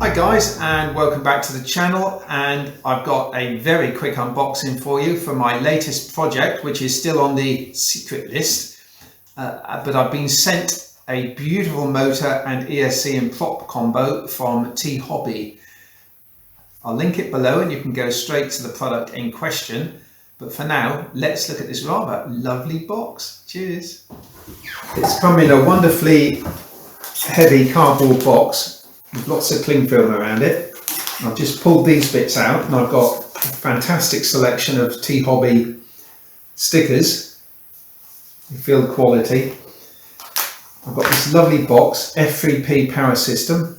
Hi guys, and welcome back to the channel, and I've got a very quick unboxing for you for my latest project, which is still on the secret list, but I've been sent a beautiful motor and ESC and prop combo from T-Hobby. I'll link it below and you can go straight to the product in question, but for now let's look at this rather lovely box. Cheers! It's come in a wonderfully heavy cardboard box with lots of cling film around it. I've just pulled these bits out and I've got a fantastic selection of T-Hobby stickers. You feel the quality. I've got this lovely box, F3P power system.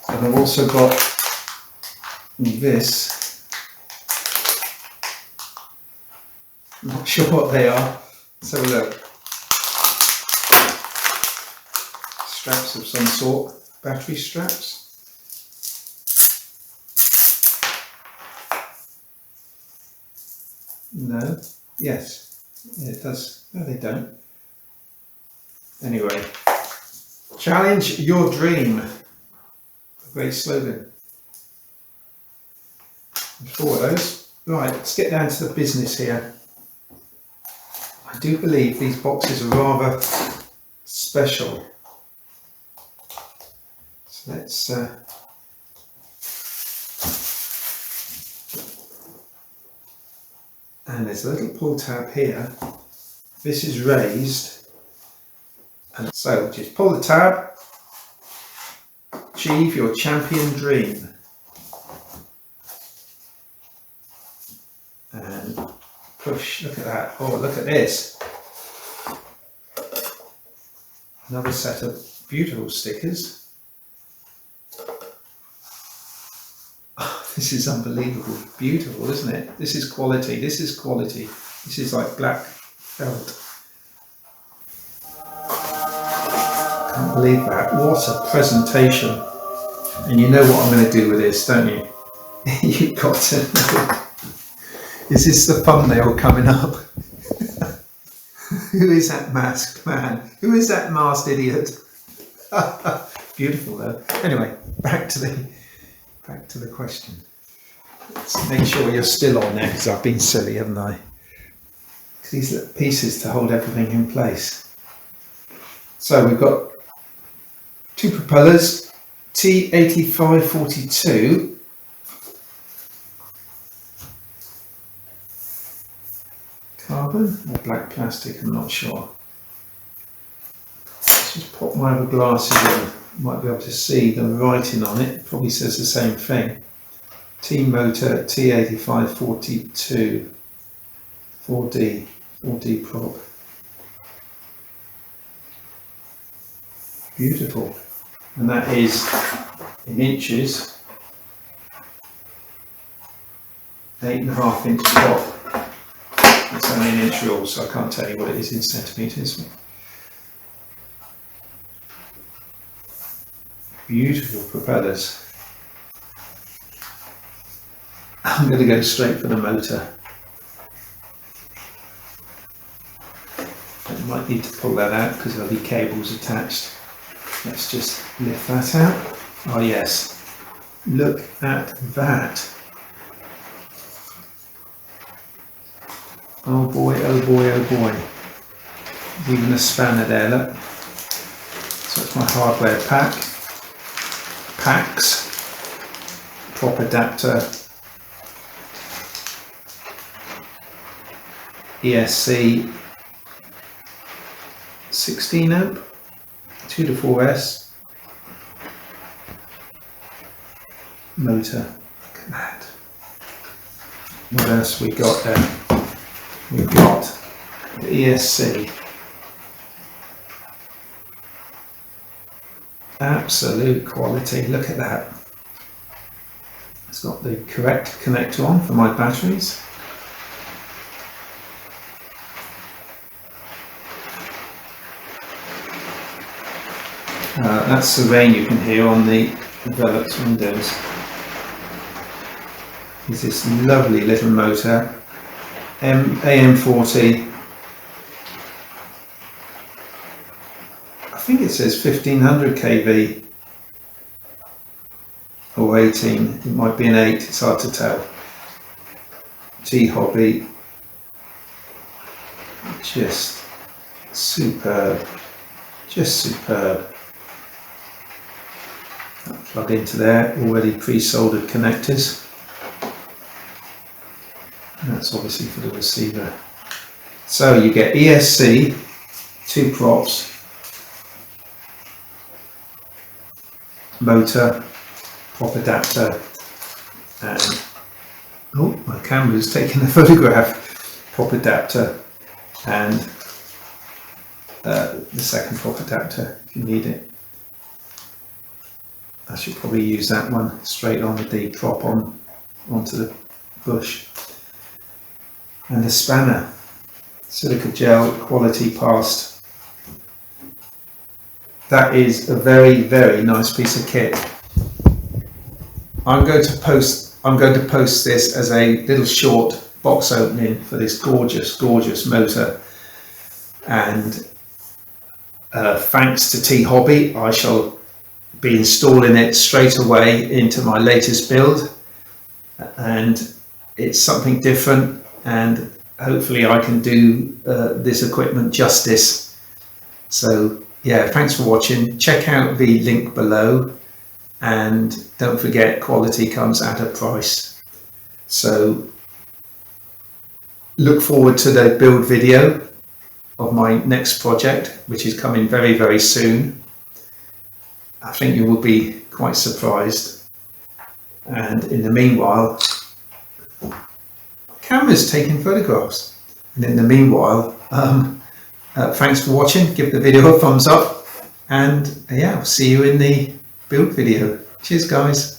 And I've also got this. I'm not sure what they are. Let's have a look. Straps of some sort, battery straps. No, yes, yeah, it does. No, they don't. Anyway, challenge your dream. A great slogan. Four of those. Right, let's get down to the business here. I do believe these boxes are rather special. Let's and there's a little pull tab here. This is raised, and so just pull the tab. Achieve your champion dream. And push. Look at that. Oh, look at this. Another set of beautiful stickers. This is unbelievable, beautiful, isn't it? This is quality, this is quality. This is like black felt. Can't believe that. What a presentation. And you know what I'm going to do with this, don't you? You've got to know. Is this the thumbnail coming up? Who is that masked man? Who is that masked idiot? Beautiful though. Anyway, back to the question. Let's make sure you're still on there, because I've been silly, haven't I? These little pieces to hold everything in place. So we've got two propellers, T8542. Carbon or black plastic, I'm not sure. Let's just pop my other glasses in. Might be able to see the writing on it. It probably says the same thing. T-Motor T8542 4D prop. Beautiful. And that is in inches. 8.5 inch prop. It's only an inch rule, so I can't tell you what it is in centimetres. Beautiful propellers. I'm going to go straight for the motor. I might need to pull that out because there'll be cables attached. Let's just lift that out. Oh yes, look at that. Oh boy, oh boy, oh boy. Even a spanner there, look. So that's my hardware pack. Packs, prop adapter, ESC 16 amp, 2 to 4S, motor. Look at that. What else we got there? We've got the ESC. Absolute quality, look at that. It's got the correct connector on for my batteries. That's the rain you can hear on the enveloped windows. There's this lovely little motor, AM40 think it says 1500 kV or 18, it might be an 8, it's hard to tell. T-Hobby, just superb, just superb. I'll plug into there, already pre-soldered connectors. And that's obviously for the receiver. So you get ESC, 2 props, motor, prop adapter, and oh, my camera's taking a photograph. Prop adapter and the second prop adapter if you need it. I should probably use that one straight on with the prop onto the bush. And the spanner, silica gel, quality passed. That is a very, very nice piece of kit. I'm going to post this as a little short box opening for this gorgeous, gorgeous motor. And thanks to T-Hobby, I shall be installing it straight away into my latest build. And it's something different, and hopefully I can do this equipment justice. So yeah, thanks for watching. Check out the link below. And don't forget, quality comes at a price. So look forward to the build video of my next project, which is coming very, very soon. I think you will be quite surprised. And in the meanwhile, my camera's taking photographs. And in the meanwhile, thanks for watching. Give the video a thumbs up. And yeah, I'll see you in the build video. Cheers guys.